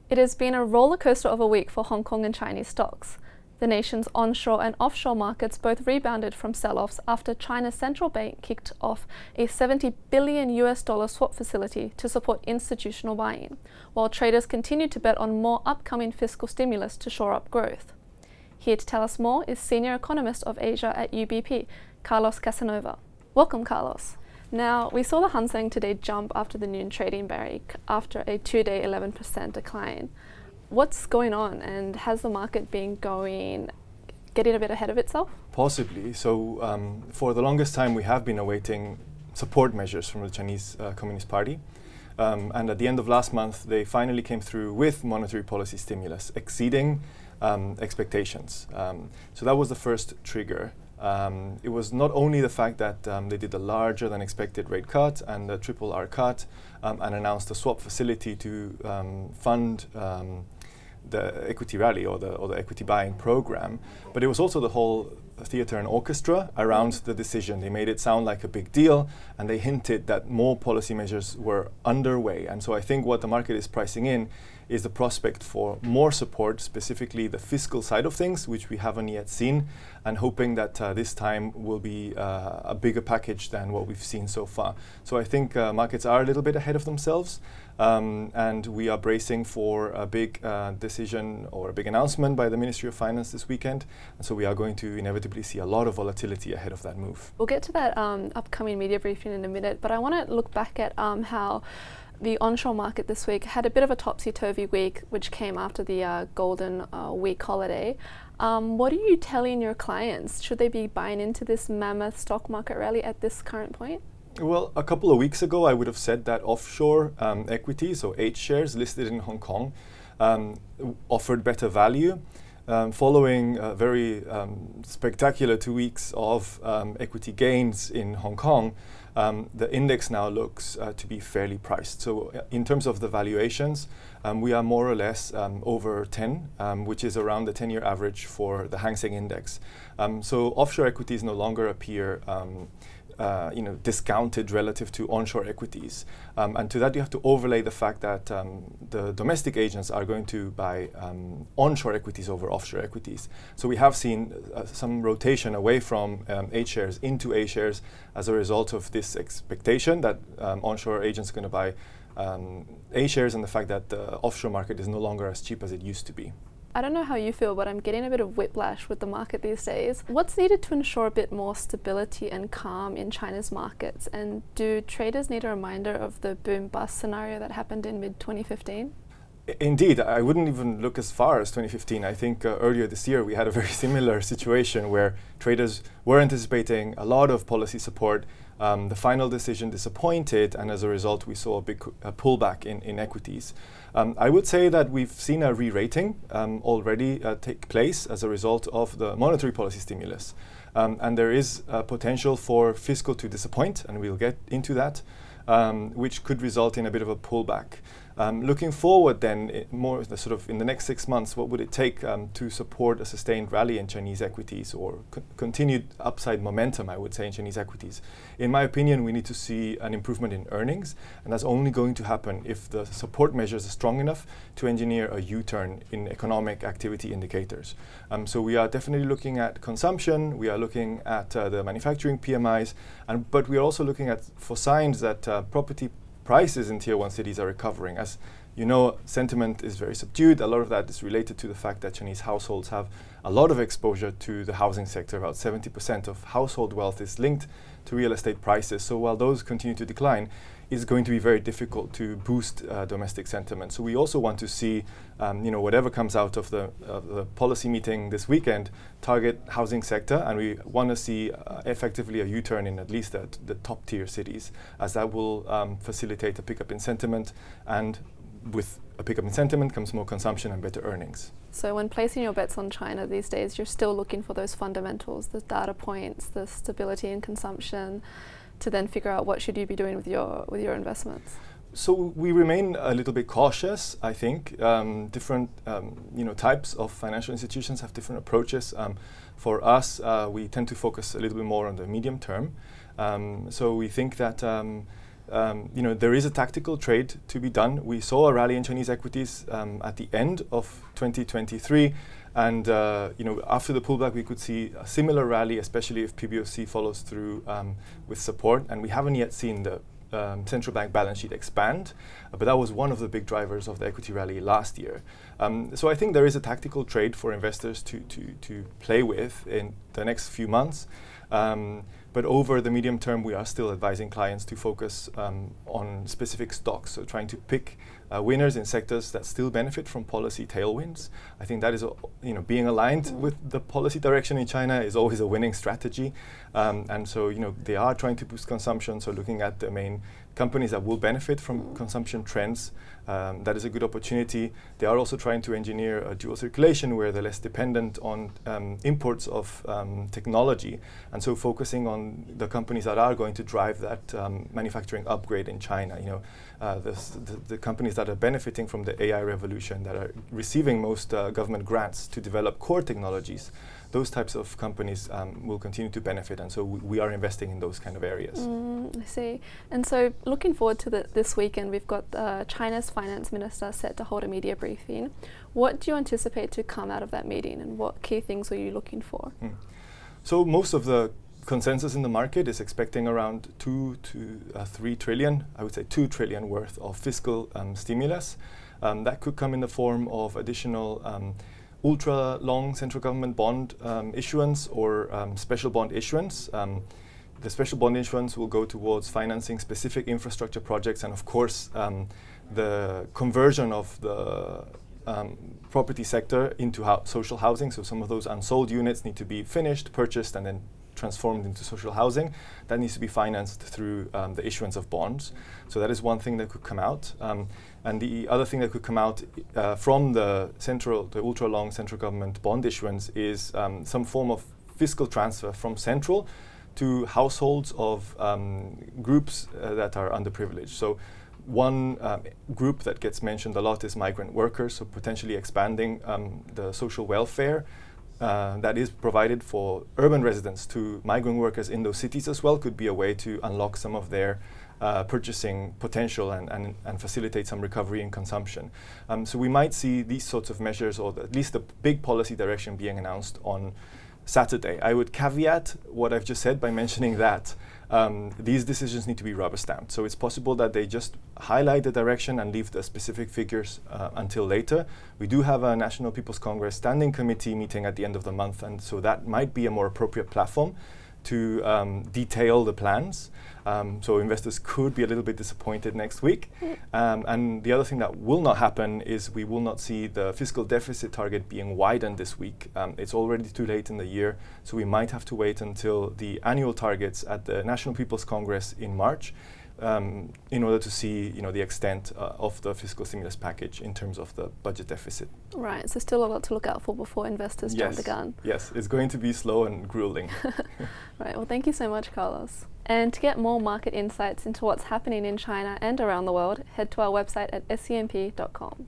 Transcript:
It has been a roller coaster of a week for Hong Kong and Chinese stocks. The nation's onshore and offshore markets both rebounded from sell-offs after China's central bank kicked off a $70 billion swap facility to support institutional buying, while traders continued to bet on more upcoming fiscal stimulus to shore up growth. Here to tell us more is Senior Economist of Asia at UBP, Carlos Casanova. Welcome, Carlos. Now, we saw the Hang Seng today jump after the noon trading break after a two-day 11% decline. What's going on, and has the market been getting a bit ahead of itself? Possibly. So for the longest time we have been awaiting support measures from the Chinese Communist Party. And at the end of last month they finally came through with monetary policy stimulus exceeding expectations. So that was the first trigger. It was not only the fact that they did a larger than expected rate cut and a triple R cut and announced a swap facility to fund the equity rally or the equity buying program, but it was also the whole theater and orchestra around the decision. They made it sound like a big deal, and they hinted that more policy measures were underway. And so I think what the market is pricing in is the prospect for more support, specifically the fiscal side of things, which we haven't yet seen, and hoping that this time will be a bigger package than what we've seen so far. So I think markets are a little bit ahead of themselves, and we are bracing for a big decision or a big announcement by the Ministry of Finance this weekend. And so we are going to inevitably see a lot of volatility ahead of that move. We'll get to that upcoming media briefing in a minute, but I want to look back at how the onshore market this week had a bit of a topsy-turvy week, which came after the Golden Week holiday. What are you telling your clients? Should they be buying into this mammoth stock market rally at this current point? Well, a couple of weeks ago I would have said that offshore equities, so H shares listed in Hong Kong, offered better value. Following a very spectacular 2 weeks of equity gains in Hong Kong, the index now looks to be fairly priced. So in terms of the valuations, we are more or less over 10, which is around the 10-year average for the Hang Seng index. So offshore equities no longer appear discounted relative to onshore equities. And to that you have to overlay the fact that the domestic agents are going to buy onshore equities over offshore equities. So we have seen some rotation away from H shares into A shares as a result of this expectation that onshore agents are going to buy A shares, and the fact that the offshore market is no longer as cheap as it used to be. I don't know how you feel, but I'm getting a bit of whiplash with the market these days. What's needed to ensure a bit more stability and calm in China's markets? And do traders need a reminder of the boom-bust scenario that happened in mid-2015? Indeed, I wouldn't even look as far as 2015. I think earlier this year we had a very similar situation where traders were anticipating a lot of policy support. The final decision disappointed, and as a result we saw a big pullback in equities. I would say that we've seen a re-rating already take place as a result of the monetary policy stimulus. And there is potential for fiscal to disappoint, and we'll get into that, which could result in a bit of a pullback. Looking forward then, more sort of in the next 6 months, what would it take to support a sustained rally in Chinese equities, or continued upside momentum, I would say, in Chinese equities? In my opinion, we need to see an improvement in earnings, and that's only going to happen if the support measures are strong enough to engineer a U-turn in economic activity indicators. So we are definitely looking at consumption, we are looking at the manufacturing PMIs, but we are also looking at for signs that property prices in Tier 1 cities are recovering. As you know, sentiment is very subdued. A lot of that is related to the fact that Chinese households have a lot of exposure to the housing sector. About 70% of household wealth is linked to real estate prices. So while those continue to decline, it's going to be very difficult to boost domestic sentiment. So we also want to see, whatever comes out of the policy meeting this weekend, target housing sector, and we want to see effectively a U-turn in at least the top tier cities, as that will facilitate a pickup in sentiment, and with a pickup in sentiment comes more consumption and better earnings. So when placing your bets on China these days, you're still looking for those fundamentals, the data points, the stability in consumption, to then figure out what should you be doing with your investments? So we remain a little bit cautious, I think. Different types of financial institutions have different approaches. For us, we tend to focus a little bit more on the medium term. So we think that there is a tactical trade to be done. We saw a rally in Chinese equities at the end of 2023. And after the pullback, we could see a similar rally, especially if PBOC follows through with support. And we haven't yet seen the central bank balance sheet expand, but that was one of the big drivers of the equity rally last year. So I think there is a tactical trade for investors to play with in the next few months. But over the medium term, we are still advising clients to focus on specific stocks, so trying to pick winners in sectors that still benefit from policy tailwinds. I think that is, being aligned with the policy direction in China is always a winning strategy. And so, they are trying to boost consumption, so looking at the main companies that will benefit from consumption trends, that is a good opportunity. They are also trying to engineer a dual circulation where they're less dependent on imports of technology, and so focusing on the companies that are going to drive that manufacturing upgrade in China. The companies that are benefiting from the AI revolution, that are receiving most government grants to develop core technologies, those types of companies will continue to benefit, and so we are investing in those kind of areas. I see. And so looking forward to this weekend, we've got China's finance minister set to hold a media briefing. What do you anticipate to come out of that meeting, and what key things are you looking for? So most of the consensus in the market is expecting around 2 to 3 trillion, I would say 2 trillion worth of fiscal stimulus. That could come in the form of additional ultra-long central government bond issuance or special bond issuance. The special bond issuance will go towards financing specific infrastructure projects, and of course the conversion of the property sector into social housing. So some of those unsold units need to be finished, purchased, and then transformed into social housing. That needs to be financed through the issuance of bonds. So that is one thing that could come out. And the other thing that could come out from the ultra-long central government bond issuance is some form of fiscal transfer from central to households of groups that are underprivileged. So one group that gets mentioned a lot is migrant workers, so potentially expanding the social welfare that is provided for urban residents to migrant workers in those cities as well could be a way to unlock some of their purchasing potential and facilitate some recovery in consumption. So we might see these sorts of measures, or at least the big policy direction, being announced on Saturday. I would caveat what I've just said by mentioning that these decisions need to be rubber stamped. So it's possible that they just highlight the direction and leave the specific figures until later. We do have a National People's Congress Standing Committee meeting at the end of the month, and so that might be a more appropriate platform to detail the plans. So investors could be a little bit disappointed next week. And the other thing that will not happen is we will not see the fiscal deficit target being widened this week. It's already too late in the year, so we might have to wait until the annual targets at the National People's Congress in March in order to see the extent of the fiscal stimulus package in terms of the budget deficit. Right, so still a lot to look out for before investors jump the gun. Yes, it's going to be slow and grueling. Right, well, thank you so much, Carlos. And to get more market insights into what's happening in China and around the world, head to our website at scmp.com.